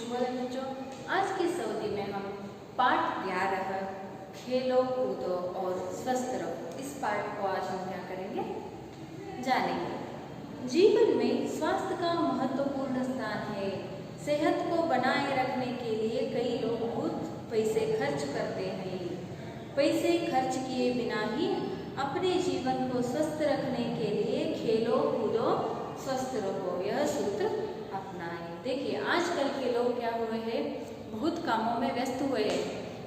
शुभ बच्चों, आज की इस अवधि में हम पाठ 11 खेलो कूदो और स्वस्थ रहो, इस पाठ को आज हम क्या करेंगे जानेंगे। जीवन में स्वास्थ्य का महत्वपूर्ण स्थान है। सेहत को बनाए रखने के लिए कई लोग बहुत पैसे खर्च करते हैं। पैसे खर्च किए बिना ही अपने जीवन को स्वस्थ रखने के लिए खेलो कूदो स्वस्थ रहो, यह सूत्र अपनाएं। देखिए आजकल के लोग क्या हुए हैं, बहुत कामों में व्यस्त हुए हैं,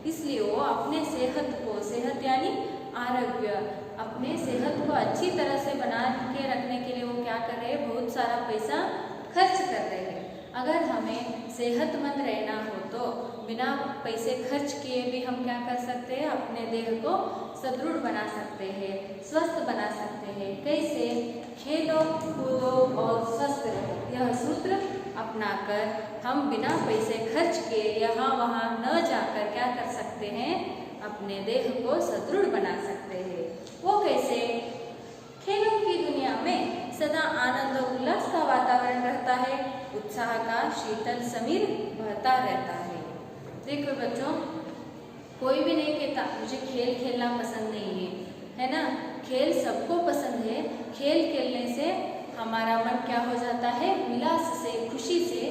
इसलिए वो अपने सेहत यानी आरोग्य, अपने सेहत को अच्छी तरह से बना के रखने के लिए वो क्या कर रहे हैं, बहुत सारा पैसा खर्च कर रहे हैं। अगर हमें सेहतमंद रहना हो तो बिना पैसे खर्च किए भी हम क्या कर सकते हैं, अपने देह को सुदृढ़ बना सकते हैं, स्वस्थ बना सकते हैं। कैसे? खेलो कूदो और स्वस्थ रहो, यह सूत्र अपनाकर हम बिना पैसे खर्च किए यहाँ वहाँ न जाकर क्या कर सकते हैं, अपने देह को सुदृढ़ बना सकते हैं। वो कैसे? खेलों की दुनिया में सदा आनंद और उल्लास का वातावरण रहता है, उत्साह का शीतल समीर बहता रहता है। देखो बच्चों, कोई भी नहीं कहता मुझे खेल खेलना पसंद नहीं है ना? खेल सबको पसंद है। खेल खेलने से हमारा मन क्या हो जाता है, विलास से, खुशी से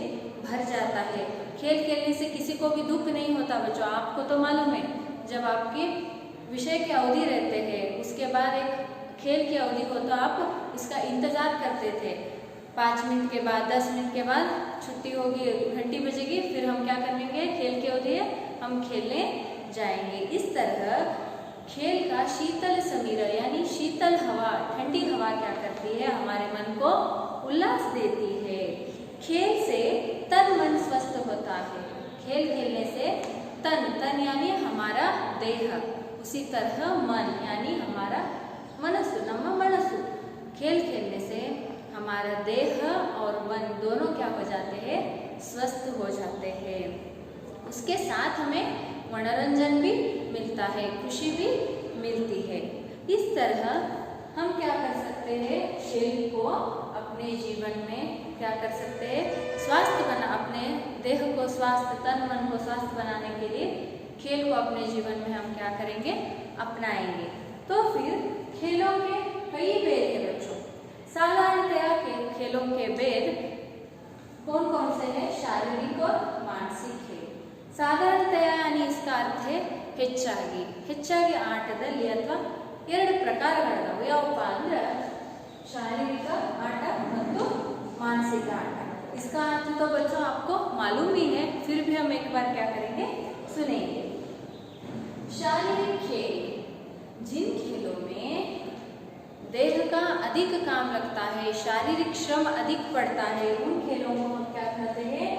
भर जाता है। खेल खेलने से किसी को भी दुख नहीं होता बच्चों, आपको तो मालूम है। जब आपके विषय की अवधि रहते हैं, उसके बाद एक खेल की अवधि हो तो आप इसका इंतजार करते थे। 5 मिनट के बाद, 10 मिनट के बाद छुट्टी होगी, घंटी बजेगी, फिर हम क्या करेंगे, खेल की अवधि है, हम खेलने जाएंगे। इस तरह खेल का शीतल समीर यानी शीतल हवा, ठंडी हवा क्या करती है, हमारे मन को उल्लास देती है। खेल से तन मन स्वस्थ होता है। खेल खेलने से तन यानी हमारा देह, उसी तरह मन यानी हमारा मनसु, नम मनसु। खेल खेलने से हमारा देह और मन दोनों क्या हो जाते हैं, स्वस्थ हो जाते हैं। उसके साथ हमें मनोरंजन भी मिलता है, खुशी भी मिलती है। इस तरह हम क्या कर सकते हैं, खेल को अपने जीवन में क्या कर सकते हैं, अपने देह को स्वास्थ्य, तन मन को स्वास्थ्य बनाने के लिए खेल को अपने जीवन में हम क्या करेंगे, अपनाएंगे। तो फिर खेलों के कई भेद है बच्चों। साधारणतया खेलों के भेद कौन कौन से हैं? शारीरिक और मानसिक खेल। ಸಾಧಾರಣತೆಯ यानी इसका अर्थ है ಹೆಚ್ಚಾಗಿ ಆಟದಲ್ಲಿ ಅಥವಾ 2 ಪ್ರಕಾರಗಳಿದಾವೆ. ಯಾವಪ್ಪ ಅಂದ್ರೆ शारीरिक आट ಮತ್ತು मानसिक आट। इसका अर्थ तो बच्चों आपको मालूम ही है, फिर भी हम एक बार क्या करेंगे, सुनेंगे। शारीरिक खेल, जिन खेलों में देह का अधिक काम लगता है, शारीरिक श्रम अधिक पड़ता है, उन खेलों को हम क्या कहते हैं,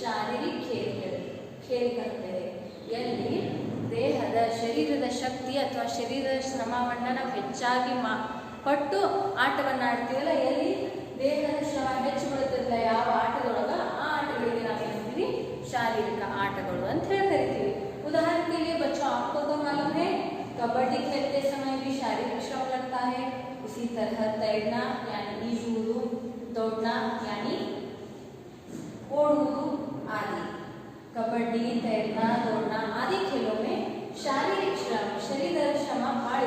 शारीरिक खेल करते हैं। ಎಲ್ಲಿ ದೇಹದ ಶರೀರದ ಶಕ್ತಿ ಅಥವಾ ಶರೀರದ ಶ್ರಮವನ್ನು ನಾವು ಹೆಚ್ಚಾಗಿ ಪಟ್ಟು ಆಟವನ್ನು ಆಡ್ತೀವಲ್ಲ, ಎಲ್ಲಿ ದೇಹದ ಶ್ರಮ ಹೆಚ್ಚು ಬೀಳುತ್ತಿಲ್ಲ ಯಾವ ಆಟದೊಳಗ, ಆ ಆಟಗಳಿಗೆ ನಾವು ಏನಂತೀವಿ, ಶಾರೀರಿಕ ಆಟಗಳು ಅಂತ ಹೇಳಿ ಕರಿತೀವಿ। उदाहरण के लिए बच्चों आपको तो मालूम है, कबड्डी खेलते समय भी शारीरिक श्रम लगता है। उसी तरह तैरना यानी ईजूदू, दौड़ना यानी ओढ़ूदू आदि, कबड्डी, तैरना, दौड़ना आदि खेलों में शारीरिक श्रम, शरीर श्रम भाड़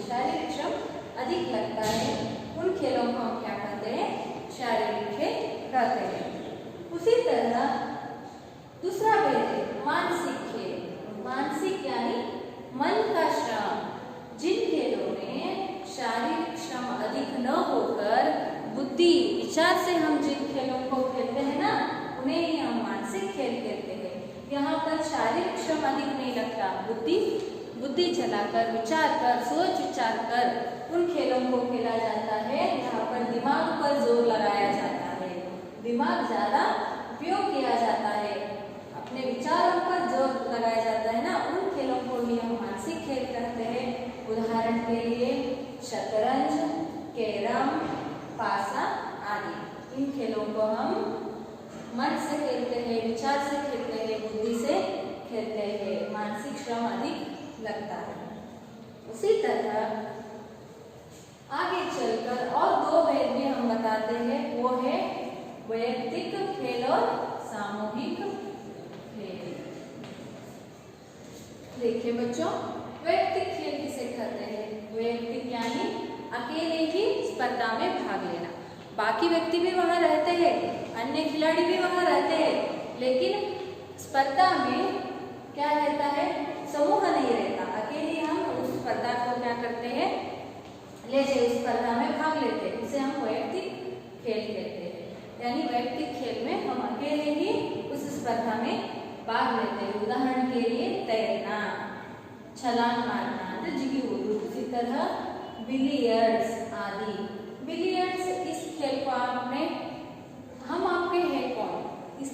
शारीरिक श्रम अधिक लगता है। उन खेलों को हम क्या कहते हैं, शारीरिक खेल कहते हैं। उसी तरह दूसरा भेद है मानसिक खेल। मानसिक यानी मन का श्रम। जिन खेलों में शारीरिक श्रम अधिक न होकर बुद्धि विचार से हम जिन खेलों को खेलते हैं ना, उन्हें ही हम मानसिक खेल कहते हैं। यहाँ पर शारीरिक श्रम अधिक नहीं लगता, बुद्धि चलाकर, विचार कर, सोच विचार कर उन खेलों को खेला जाता है। यहाँ पर दिमाग पर जोर लगाया जाता है, दिमाग ज्यादा उपयोग किया जाता है, अपने विचारों पर जोर लगाया जाता है ना, उन खेलों को ही हम मानसिक खेल कहते हैं। उदाहरण के लिए शतरंज, कैरम, पासा आदि, इन खेलों को हम मन से खेलते हैं, विचार से खेलते हैं, बुद्धि से खेलते हैं, मानसिक श्रम अधिक लगता है। उसी तरह आगे चलकर और 2 भेद भी हम बताते हैं, वो है वैयक्तिक खेल और सामूहिक खेल। देखिए बच्चों, वैयक्तिक खेल किसे कहते हैं? वैयक्तिक यानी अकेले ही स्पर्धा में भाग लेना। बाकी व्यक्ति भी वहां रहते हैं, अन्य खिलाड़ी भी वहां रहते हैं, लेकिन स्पर्धा में क्या रहता है? समूह नहीं रहता। अकेले हम उस स्पर्धा को क्या करते हैं? लेते, उस स्पर्धा में भाग लेते हैं। इसे हम वैयक्तिक खेल कहते हैं। यानी वैयक्तिक खेल में हम अकेले ही उस स्पर्धा में भाग लेते हैं। उदाहरण के लिए तैरना, छलांग मारना, उसी तरह बिलियर्ड्स आदि। बिलियर्ड्स, इस खेल को हम आपके हैं कौन? इस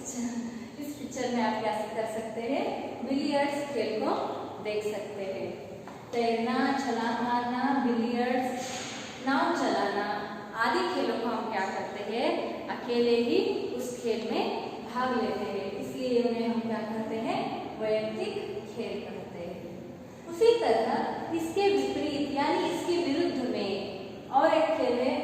पिक्चर में आप क्या कर सकते हैं? बिलियर्ड्स खेल को देख सकते हैं। तैरना, छलांग मारना, बिलियर्ड्स, नाव चलाना आदि खेलों को हम क्या करते हैं? अकेले ही उस खेल में भाग लेते हैं, इसलिए उन्हें हम क्या कहते हैं? वैयक्तिक खेल कहते हैं। उसी तरह इसके विपरीत यानी इसके विरुद्ध में और एक खेल है,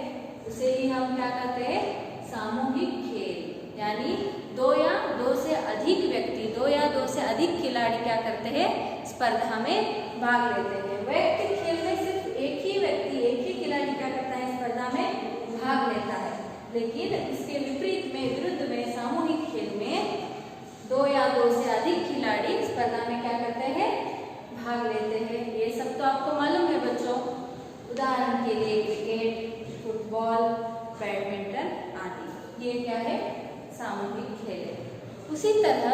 उसे ही हम क्या कहते हैं? सामूहिक खेल। यानी दो या दो से अधिक व्यक्ति, दो या दो से अधिक खिलाड़ी क्या करते हैं? स्पर्धा में भाग लेते हैं। वैयक्तिक खेल में सिर्फ एक ही व्यक्ति, एक ही खिलाड़ी क्या करता है? स्पर्धा में भाग लेता है। लेकिन इसके विपरीत में, विरुद्ध में, सामूहिक खेल में दो या दो से अधिक खिलाड़ी स्पर्धा में क्या करते हैं? भाग लेते हैं। ये सब तो आपको मालूम है बच्चों। उदाहरण के लिए क्रिकेट, फुटबॉल, बैडमिंटन आदि, ये क्या है? सामूहिक खेल है। उसी तरह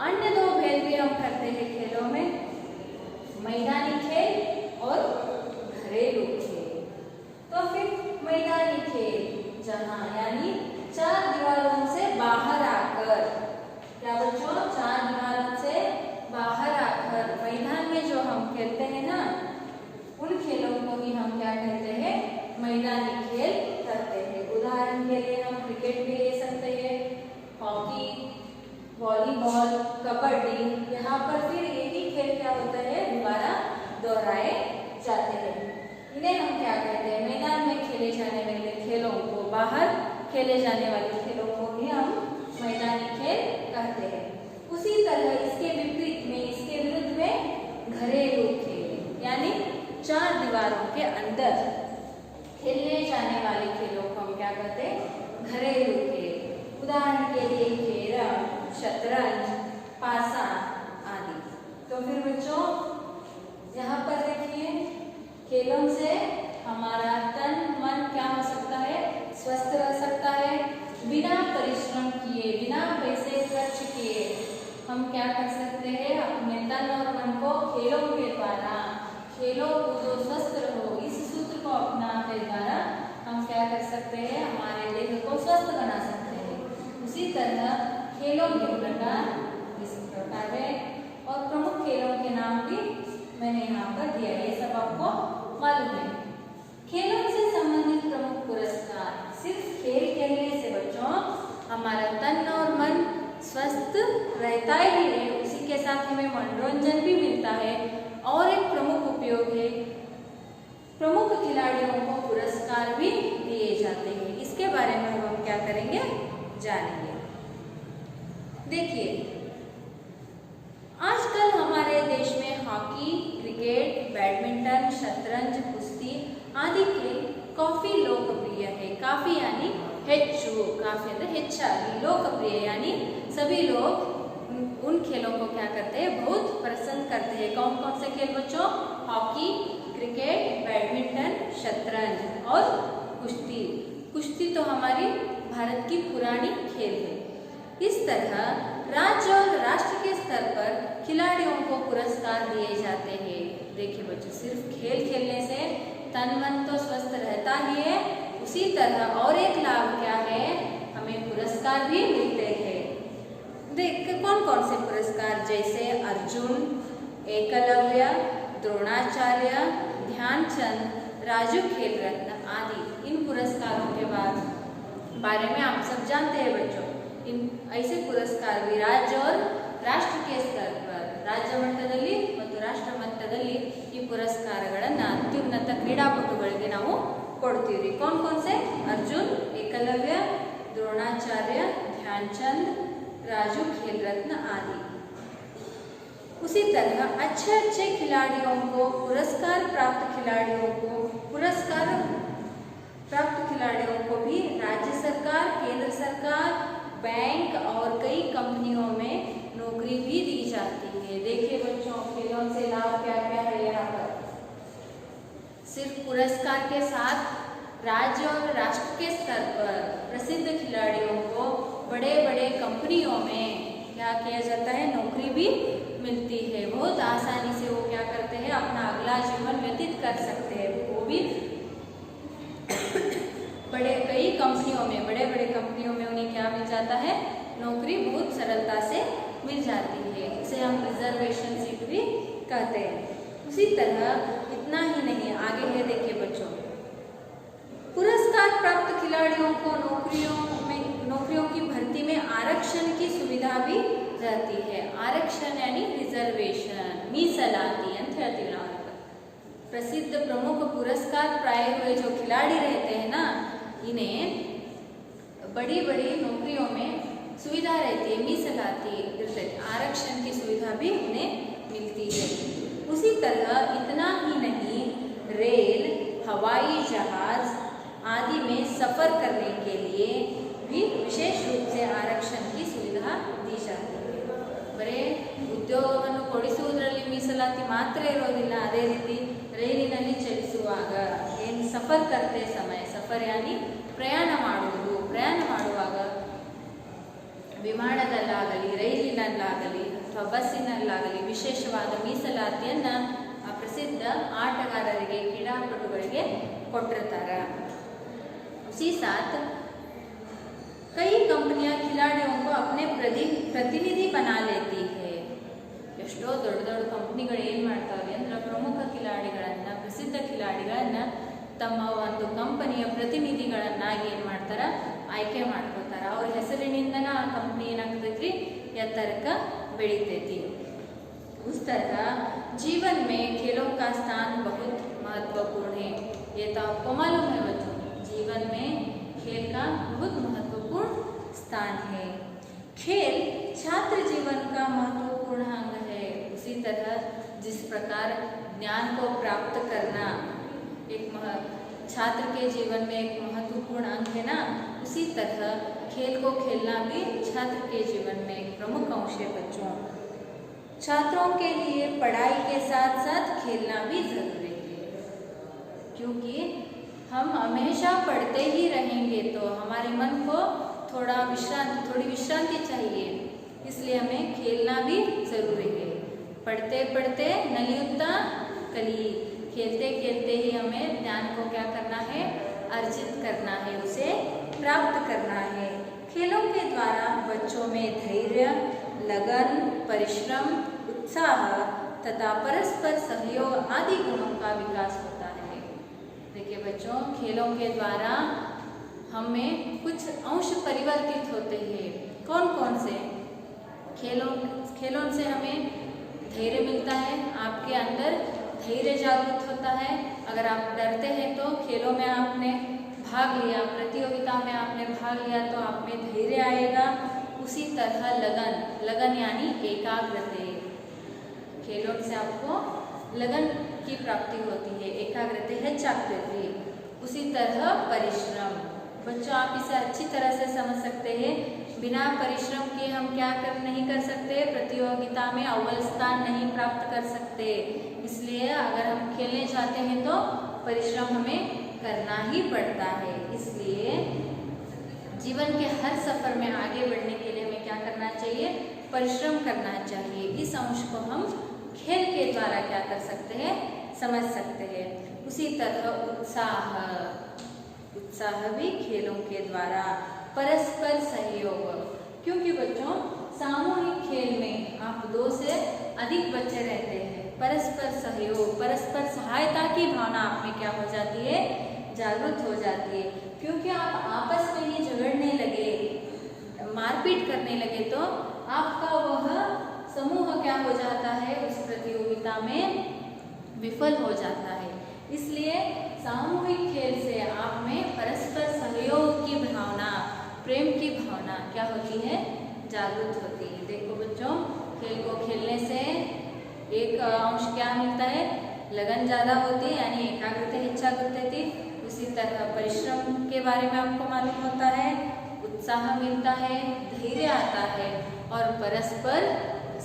अन्य दो भेद भी हम करते हैं खेलों में, मैदानी खेल और घरेलू खेल। तो फिर मैदानी खेल जहाँ यानी चार दीवारों से बाहर आकर, क्या बच्चों? चार दीवारों से बाहर आकर मैदान में जो हम खेलते हैं ना, उन खेलों को ही हम क्या कहते हैं? मैदानी खेल करते हैं। उदाहरण के लिए हम क्रिकेट भी ले सकते हैं, हॉकी, वॉलीबॉल, कबड्डी। यहाँ पर फिर एक ही खेल क्या होता है? दोबारा दोहराए जाते हैं। इन्हें हम क्या कहते हैं? मैदान में खेले जाने वाले खेलों को, बाहर खेले जाने वाले खेलों को भी हम मैदानी खेल कहते हैं। उसी तरह इसके विपरीत में, इसके विरुद्ध में घरेलू खेल, यानी चार दीवारों के अंदर खेलने जाने वाले खेलों को हम क्या कहते हैं? घरेलू खेल। उदाहरण के लिए कैरम, शतरंज, पासा आदि। तो फिर बच्चों यहाँ पर देखिए, खेलों से हमारा तन मन क्या हो सकता है? स्वस्थ रह सकता है। बिना परिश्रम किए, बिना पैसे खर्च किए हम क्या कर सकते हैं? अपने तन और मन को खेलों के द्वारा, खेलो कूदो स्वस्थ रहो, इस सूत्र को अपनाने द्वारा हम क्या कर सकते हैं? हमारे देह को स्वस्थ बना सकते हैं। उसी तरह खेलों के प्रकार इस प्रकार है, और प्रमुख खेलों के नाम भी मैंने यहाँ पर दिया, ये सब आपको मालूम है। खेलों से संबंधित प्रमुख पुरस्कार, सिर्फ खेल खेलने से बच्चों हमारा तन और मन स्वस्थ रहता ही है, उसी के साथ हमें मनोरंजन भी मिलता है। और एक प्रमुख उपयोग है, प्रमुख खिलाड़ियों को पुरस्कार भी दिए जाते हैं। इसके बारे में हम क्या करेंगे? जानेंगे। देखिए, आजकल हमारे देश में हॉकी, क्रिकेट, बैडमिंटन, शतरंज, कुश्ती आदि खेल काफी लोकप्रिय है। काफी यानी ಹೆಚ್ಚು, काफी अंदर ಹೆಚ್ಚಾಗಿ, लोकप्रिय यानी सभी लोग उन खेलों को क्या करते हैं? बहुत पसंद करते हैं। कौन कौन से खेल बच्चों? हॉकी, क्रिकेट, बैडमिंटन, शतरंज और कुश्ती। कुश्ती तो हमारी भारत की पुरानी खेल है। इस तरह राज्य और राष्ट्र के स्तर पर खिलाड़ियों को पुरस्कार दिए जाते हैं। देखिए बच्चों, सिर्फ खेल खेलने से तन मन तो स्वस्थ रहता ही है, उसी तरह और एक लाभ क्या है? हमें पुरस्कार भी मिलते हैं। देख कौन कौन से पुरस्कार, जैसे अर्जुन, एकलव्य, द्रोणाचार्य, ध्यानचंद, राजू खेल रत्न आदि। इन पुरस्कारों के बारे में आप सब जानते हैं बच्चों। इन ऐसे पुरस्कार भी राज्य और राष्ट्र के स्तर पर, राज्य ಮಟ್ಟದಲ್ಲಿ ಮತ್ತು ರಾಷ್ಟ್ರ ಮಟ್ಟದಲ್ಲಿ ಈ ಪುರಸ್ಕಾರಗಳನ್ನು ಅತ್ಯುನ್ನತ ಕ್ರೀಡಾಪಟುಗಳಿಗೆ ನಾವು ಕೊಡ್ತೀವಿ। कौन कौन से? अर्जुन, एकलव्य, द्रोणाचार्य, ध्यानचंद, राजू खेल रत्न आदि। उसी तरह अच्छे अच्छे खिलाड़ियों को पुरस्कार प्राप्त खिलाड़ियों को भी राज्य सरकार, केंद्र सरकार, बैंक और कई कंपनियों में नौकरी भी दी जाती है। देखिए बच्चों, खेलों से लाभ क्या क्या है यहाँ पर। सिर्फ पुरस्कार के साथ राज्य और राष्ट्र के स्तर पर प्रसिद्ध खिलाड़ियों को बड़े बड़े कंपनियों में क्या किया जाता है, नौकरी भी मिलती है। बहुत आसानी से वो क्या करते हैं, अपना अगला जीवन व्यतीत कर सकते हैं। वो भी कई कंपनियों में, बड़े बड़े कंपनियों में उन्हें क्या मिल जाता है, नौकरी बहुत सरलता से मिल जाती है। इसे हम रिजर्वेशन सीट भी कहते हैं। उसी तरह इतना ही नहीं, आगे है देखिए बच्चों, पुरस्कार प्राप्त खिलाड़ियों को नौकरियों की भर्ती में आरक्षण की सुविधा भी रहती है। आरक्षण यानी रिजर्वेशन, मीಸಲಾತಿ ಅಂತ ಹೇಳ್ತೀವಿ ನಾವು। प्रसिद्ध प्रमुख पुरस्कार प्राप्त हुए जो खिलाड़ी रहते हैं ना, इन्हें बड़ी बड़ी नौकरियों में सुविधा रहती है, मीಸಲಾತಿ इर्ते आरक्षण की सुविधा भी उन्हें मिलती है। उसी तरह इतना ही नहीं, रेल, हवाई जहाज आदि में सफर करने के लिए भी विशेष रूप से आरक्षण की सुविधा दी जाती है। ಬರೇ ಉದ್ಯೋಗವನ್ನು ಕೊಡಿಸುವುದರಲ್ಲಿ ಮೀಸಲಾತಿ ಮಾತ್ರ ಇರೋದಿಲ್ಲ, ಅದೇ ರೀತಿ ರೈಲಿನಲ್ಲಿ ಚಲಿಸುವಾಗ ಏನು ಸಫರ್ ಕರ್ತೆ ಸಮಯ, ಸಫರ್ ಯಾನಿ ಪ್ರಯಾಣ ಮಾಡುವಾಗ ವಿಮಾನದಲ್ಲಾಗಲಿ ರೈಲಿನಲ್ಲಾಗಲಿ ಅಥವಾ ಬಸ್ಸಿನಲ್ಲಾಗಲಿ ವಿಶೇಷವಾದ ಮೀಸಲಾತಿಯನ್ನು ಪ್ರಸಿದ್ಧ ಆಟಗಾರರಿಗೆ, ಕ್ರೀಡಾಪಟುಗಳಿಗೆ ಕೊಟ್ಟಿರ್ತಾರೆ। उसी साथ कई कंपनियां खिलाड़ियों को अपने प्रतिनिधि बना लेती है। ಎಷ್ಟೋ ದೊಡ್ಡ ದೊಡ್ಡ ಕಂಪನಿಗಳು ಏನು ಮಾಡ್ತಾವೆ ಅಂದ್ರೆ ಪ್ರಮುಖ ಖಿಲಾಡಿಗಳನ್ನು, ಪ್ರಸಿದ್ಧ ಖಿಲಾಡಿಗಳನ್ನು ತಮ್ಮ ಒಂದು ಕಂಪನಿಯ ಪ್ರತಿನಿಧಿಗಳನ್ನಾಗಿ ಏನು ಮಾಡ್ತಾರೆ, ಆಯ್ಕೆ ಮಾಡ್ಕೋತಾರೆ। ಅವ್ರ ಹೆಸರಿನಿಂದನ ಆ ಕಂಪನಿ ಏನಾಗ್ತೈತಿ, ಎತ್ತರಕ್ಕೆ ಬೆಳಿತೈತಿ। उस तरह जीवन में खेलों का स्थान बहुत महत्वपूर्ण है। ये तो आपको मालूम है बच्चों, जीवन में खेल का बहुत महत्वपूर्ण स्थान है। खेल छात्र जीवन का महत्वपूर्ण अंग है। उसी तरह जिस प्रकार ज्ञान को प्राप्त करना एक छात्र के जीवन में एक महत्वपूर्ण अंग है ना, उसी तरह खेल को खेलना भी छात्र के जीवन में एक प्रमुख अंश है बच्चों। छात्रों के लिए पढ़ाई के साथ साथ खेलना भी जरूरी है, क्योंकि हम हमेशा पढ़ते ही रहेंगे तो हमारे मन को थोड़ी विश्रांति चाहिए, इसलिए हमें खेलना भी जरूरी है। पढ़ते पढ़ते नलियुत्ता कली, खेलते खेलते ही हमें ज्ञान को क्या करना है, अर्जित करना है, उसे प्राप्त करना है। खेलों के द्वारा बच्चों में धैर्य, लगन, परिश्रम, उत्साह तथा परस्पर सहयोग आदि गुणों का विकास होता है। देखिए बच्चों, खेलों के द्वारा हमें कुछ अंश परिवर्तित होते हैं। कौन कौन से? खेलों से हमें धैर्य मिलता है, आपके अंदर धैर्य जागृत होता है। अगर आप डरते हैं तो खेलों में आपने भाग लिया, प्रतियोगिता में आपने भाग लिया तो आप में धैर्य आएगा। उसी तरह लगन यानी एकाग्रता, खेलों से आपको लगन की प्राप्ति होती है, एकाग्रता ಹೆಚ್ಚಾಗ್ತೈತಿ। उसी तरह परिश्रम, बच्चों आप इसे अच्छी तरह से समझ सकते हैं। बिना परिश्रम के हम क्या नहीं कर सकते, प्रतियोगिता में अव्वल स्थान नहीं प्राप्त कर सकते। इसलिए अगर हम खेलने जाते हैं तो परिश्रम हमें करना ही पड़ता है। इसलिए जीवन के हर सफर में आगे बढ़ने के लिए हमें क्या करना चाहिए, परिश्रम करना चाहिए। इस अंश को हम खेल के द्वारा क्या कर सकते हैं, समझ सकते हैं। उसी तरह उत्साह भी खेलों के द्वारा, परस्पर सहयोग, क्योंकि बच्चों सामूहिक खेल में आप 2 से अधिक बच्चे रहते हैं, परस्पर सहयोग, परस्पर सहायता की भावना आप में क्या हो जाती है, जागृत हो जाती है। क्योंकि आप आपस में ही झगड़ने लगे, मारपीट करने लगे तो आपका वह समूह क्या हो जाता है, उस प्रतियोगिता में विफल हो जाता है। इसलिए सामूहिक खेल से आप में परस्पर सहयोग की भावना, प्रेम की भावना क्या होती है, जागृत होती है। देखो बच्चों, खेल को खेलने से एक अंश क्या मिलता है, लगन ज़्यादा होती है यानी एकाग्रता इच्छाग्रता थी। उसी तरह परिश्रम के बारे में आपको मालूम होता है, उत्साह मिलता है, धैर्य आता है और परस्पर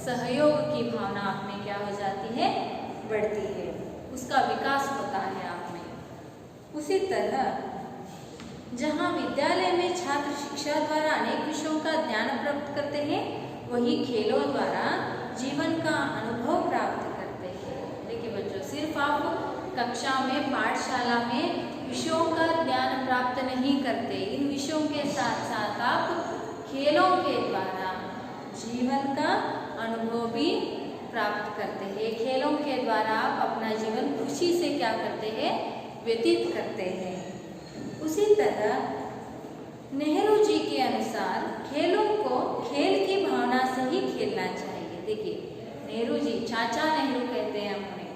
सहयोग की भावना आप में क्या हो जाती है, बढ़ती है, उसका विकास होता है आप में। उसी तरह जहाँ विद्यालय में छात्र शिक्षा द्वारा अनेक विषयों का ज्ञान प्राप्त करते हैं, वही खेलों द्वारा जीवन का अनुभव प्राप्त करते हैं। देखिए बच्चों, सिर्फ आप कक्षा में पाठशाला में विषयों का ज्ञान प्राप्त नहीं करते, इन विषयों के साथ साथ आप खेलों के द्वारा जीवन का अनुभव भी प्राप्त करते हैं। खेलों के द्वारा आप अपना जीवन खुशी से क्या करते हैं, व्यतीत करते हैं। उसी तरह नेहरू जी के अनुसार खेलों को खेल की भावना से ही खेलना चाहिए। देखिए नेहरू जी, चाचा नेहरू कहते हैं उन्हें।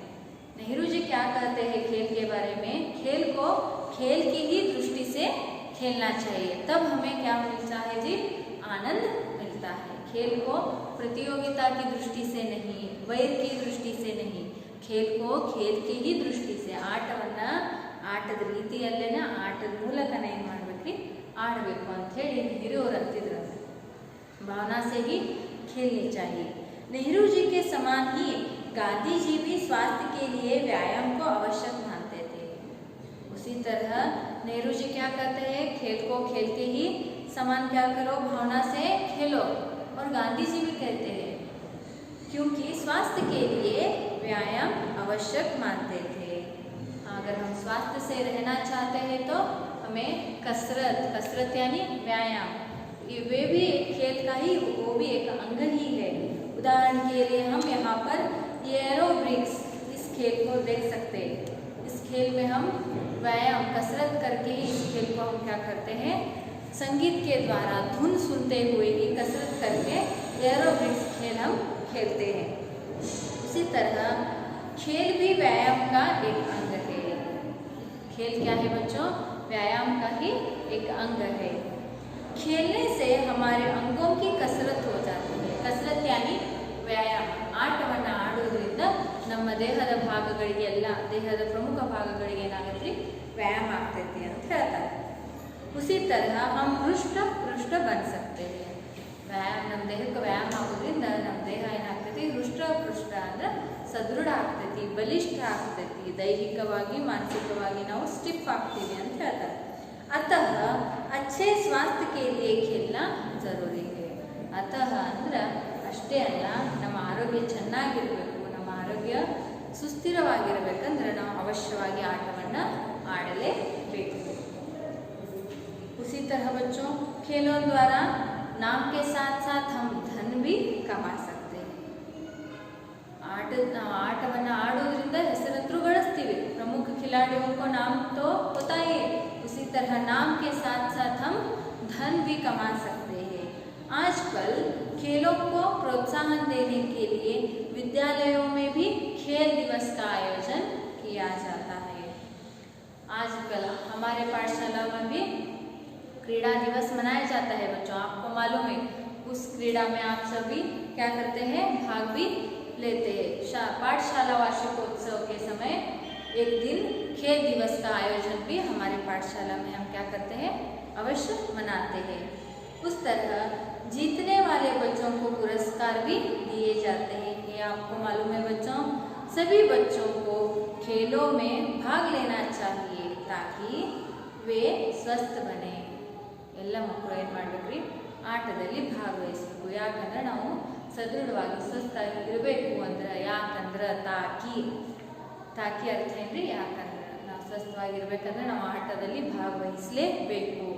नेहरू जी क्या कहते हैं खेल के बारे में, खेल को खेल की ही दृष्टि से खेलना चाहिए, तब हमें क्या मिलता है जी, आनंद मिलता है। खेल को प्रतियोगिता की दृष्टि से नहीं, वैर की दृष्टि से नहीं, खेल को खेल की ही दृष्टि से, ಆಟವನ್ನ ಆಟದ ರೀತಿಯಲ್ಲೇನ ಆಟದ ಮೂಲಕನೇ ಏನು ಮಾಡಬೇಕ್ರಿ, ಆಡಬೇಕು ಅಂತ ಹೇಳಿ ಹಿರಿಯವರು ಅಂತಿದ್ರು। भावना से ही खेलनी चाहिए। नेहरू जी के समान ही गांधी जी भी स्वास्थ्य के लिए व्यायाम को आवश्यक मानते थे। उसी तरह नेहरू जी क्या कहते हैं, खेल को खेल के ही समान क्या करो, भावना से खेलो। और गांधी जी भी कहते हैं क्योंकि स्वास्थ्य के लिए व्यायाम आवश्यक मानते थे। अगर हम स्वास्थ्य से रहना चाहते हैं तो हमें कसरत यानी व्यायाम, वे भी एक खेल का ही, वो भी एक अंग ही है। उदाहरण के लिए हम यहाँ पर एरोबिक्स इस खेल को देख सकते हैं। इस खेल में हम व्यायाम कसरत करके ही इस खेल को हम क्या करते हैं, संगीत के द्वारा धुन सुनते हुए ही कसरत करके एरोबिक्स खेल हम खेलते हैं। उसी तरह खेल भी व्यायाम का एक अंग है। खेल क्या है बच्चों, व्यायाम का ही एक अंग है। खेलने से हमारे अंगों की कसरत हो जाती है। कसरत यानी व्यायाम, ಆಟವನ್ನು ಆಡೋದ್ರಿಂದ ನಮ್ಮ ದೇಹದ ಭಾಗಗಳಿಗೆಲ್ಲ, ದೇಹದ ಪ್ರಮುಖ ಭಾಗಗಳಿಗೆ ಏನಾಗುತ್ತೆ, ವ್ಯಾಯಾಮ ಆಗ್ತೈತಿ ಅಂತ ಹೇಳ್ತಾರೆ। उसी तरह हम हृष्ट पुष्ट बन सकते हैं। व्यायाम ನಮ್ಮ ದೇಹಕ್ಕೆ ವ್ಯಾಯಾಮ ಆಗೋದ್ರಿಂದ ನಮ್ಮ ದೇಹ ಏನಾಗ್ತೈತಿ, ಹೃಷ್ಟ ಪೃಷ್ಟ ಅಂದ್ರೆ ಸದೃಢ ಆಗ್ತೈತಿ, ಬಲಿಷ್ಠ ಆಗ್ತೈತಿ, ದೈಹಿಕವಾಗಿ ಮಾನಸಿಕವಾಗಿ ನಾವು ಸ್ಟಿಫ್ ಆಗ್ತೀವಿ ಅಂತ ಹೇಳ್ತಾರೆ। अतः अच्छे स्वास्थ्य के लिए खेलना जरूरी है। अतः ಅಂದ್ರೆ ಅಷ್ಟೇ ಅಲ್ಲ, ನಮ್ಮ ಆರೋಗ್ಯ ಚೆನ್ನಾಗಿರಬೇಕು, ನಮ್ಮ ಆರೋಗ್ಯ ಸುಸ್ಥಿರವಾಗಿರಬೇಕಂದ್ರೆ ನಾವು ಅವಶ್ಯವಾಗಿ ಆಟವನ್ನು ಆಡಲೇಬೇಕು। उसी तरह बच्चों, खेलों द्वारा नाम के साथ साथ हम धन भी कमा सकते हैं। ಆಟವನ್ನು ಆಡೋದ್ರಿಂದ ಹೆಸರಂತೂ ಗಳಿಸ್ತೀವಿ, प्रमुख खिलाड़ियों को नाम तो होता ही है। उसी तरह नाम के साथ साथ हम धन भी कमा सकते हैं। आजकल खेलों को प्रोत्साहन देने के लिए विद्यालयों में भी खेल दिवस का आयोजन किया जाता है। आजकल हमारे पाठशाला में भी क्रीड़ा दिवस मनाया जाता है बच्चों। आपको मालूम है, उस क्रीड़ा में आप सभी क्या करते हैं, भाग भी लेते हैं। पाठशाला वार्षिकोत्सव के समय एक दिन खेल दिवस का आयोजन भी हमारे पाठशाला में हम क्या करते हैं, अवश्य मनाते हैं। उस तरह जीतने वाले बच्चों को पुरस्कार भी दिए जाते हैं। ये आपको मालूम है बच्चों, सभी बच्चों को खेलों में भाग लेना चाहिए ताकि वे स्वस्थ बने। ಎಲ್ಲ ಮಕ್ಕಳು ಏನು ಮಾಡಬೇಕ್ರಿ, ಆಟದಲ್ಲಿ ಭಾಗವಹಿಸಬೇಕು। ಯಾಕಂದ್ರೆ ನಾವು ಸದೃಢವಾಗಿ ಸ್ವಸ್ಥವಾಗಿ ಇರಬೇಕು ಅಂದ್ರೆ, ಯಾಕಂದ್ರೆ ತಾಕಿ ಅರ್ಥ ಏನ್ರಿ, ಯಾಕಂದ್ರೆ ನಾವು ಸ್ವಸ್ಥವಾಗಿರ್ಬೇಕಂದ್ರೆ ನಾವು ಆಟದಲ್ಲಿ ಭಾಗವಹಿಸಲೇಬೇಕು।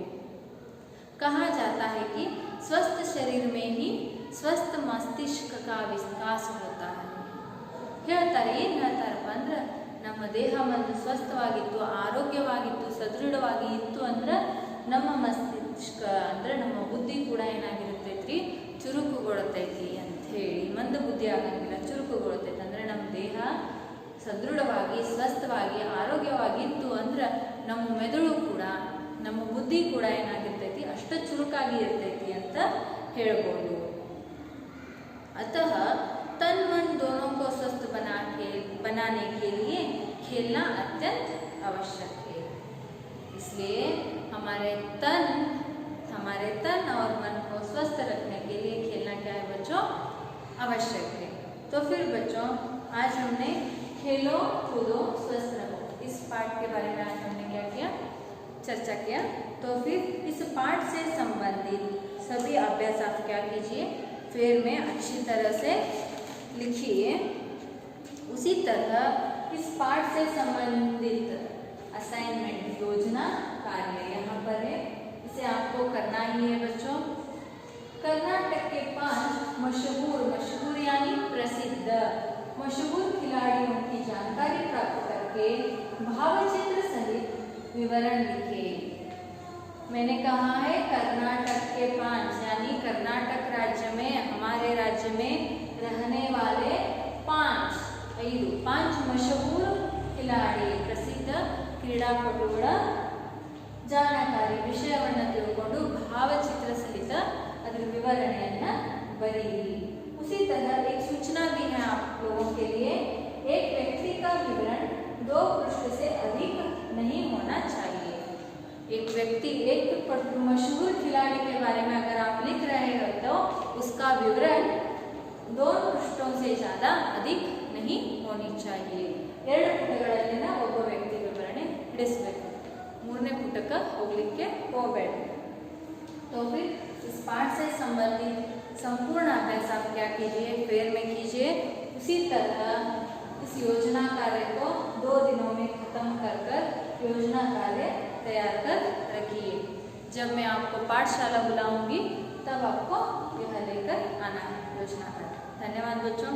कहा जाता है कि स्वस्थ शरीर में ही स्वस्थ मस्तिष्क का विकास होता है। ಹೇಳ್ತಾರೆ, ಏನು ಹೇಳ್ತಾರಪ್ಪ ಅಂದ್ರೆ, ನಮ್ಮ ದೇಹ ಒಂದು ಸ್ವಸ್ಥವಾಗಿತ್ತು, ಆರೋಗ್ಯವಾಗಿತ್ತು, ಸದೃಢವಾಗಿ ಇತ್ತು ಅಂದ್ರೆ ನಮ್ಮ ಮಸ್ತಿಷ್ಕ ಅಂದ್ರೆ ನಮ್ಮ ಬುದ್ಧಿ ಕೂಡ ಏನಾಗಿರುತ್ತೈತ್ರಿ, ಚುರುಕುಗೊಳ್ತೈತಿ ಅಂತ ಹೇಳಿ। ಮಂದ ಬುದ್ಧಿ ಆಗಂಗಿಲ್ಲ, ಚುರುಕುಗೊಳ್ತೈತಿ ಅಂದ್ರೆ ನಮ್ಮ ದೇಹ ಸದೃಢವಾಗಿ ಸ್ವಸ್ಥವಾಗಿ ಆರೋಗ್ಯವಾಗಿತ್ತು ಅಂದ್ರೆ ನಮ್ಮ ಮೆದುಳು ಕೂಡ, ನಮ್ಮ ಬುದ್ಧಿ ಕೂಡ ಏನಾಗಿರ್ತೈತಿ, ಅಷ್ಟು ಚುರುಕಾಗಿ ಇರ್ತೈತಿ ಅಂತ ಹೇಳ್ಬೋದು। अतः तन मन दोनों को स्वस्थ बनाने के लिए खेलना अत्यंत आवश्यक है। इसलिए हमारे तन और मन को स्वस्थ रखने के लिए खेलना क्या है बच्चों, आवश्यक है। तो फिर बच्चों आज हमने खेलो कूदो स्वस्थ रहो इस पाठ के बारे में आज हमने क्या किया, चर्चा किया। तो फिर इस पाठ से संबंधित सभी अभ्यास आप क्या कीजिए, फेर में अच्छी तरह से लिखिए। उसी तरह इस पाठ से संबंधित असाइनमेंट योजना कार्य यहाँ पर है, इसे आपको करना ही है बच्चों। कर्नाटक के 5 मशहूर यानी प्रसिद्ध मशहूर खिलाड़ियों की जानकारी प्राप्त करके भावचित्र सहित विवरण लिखे। मैंने कहा है कर्नाटक के 5 यानी कर्नाटक राज्य में, हमारे राज्य में रहने वाले 5 मशहूर खिलाड़ी ಪ್ರಸಿದ್ಧ ಕ್ರೀಡಾಪಟುಗಳ ಜಾಣಕಾರಿ ವಿಷಯವನ್ನು ತಿಳ್ಕೊಂಡು ಭಾವಚಿತ್ರ ಸಹಿತ ಅದರ ವಿವರಣೆಯನ್ನ बरीली। उसी तरह एक सूचना भी है आप लोगों के लिए, एक व्यक्ति का विवरण 2 पृष्ठ से अधिक नहीं होना चाहिए। एक व्यक्ति, एक मशहूर खिलाड़ी के बारे में अगर आप लिख रहे हो तो उसका विवरण 2 पृष्ठों से ज़्यादा अधिक नहीं होनी चाहिए। 2 ಪುಟಗಳಲ್ಲಿನ ಒಬ್ಬ ವ್ಯಕ್ತಿ ವಿವರಣೆ ಇಡಿಸಬೇಕು, 3ನೇ ಪುಟಕ್ಕೆ ಹೋಗಲಿಕ್ಕೆ ಹೋಗಬೇಡಿ। तो फिर इस पाठ से संबंधित संपूर्ण अभ्यास आप क्या कीजिए, फेर में कीजिए। उसी तरह इस योजना कार्य को 2 दिनों में खत्म कर योजना कार्य तैयार कर रखिए। जब मैं आपको पाठशाला बुलाऊंगी तब आपको यह लेकर आना है योजना कार्य। धन्यवाद बच्चों।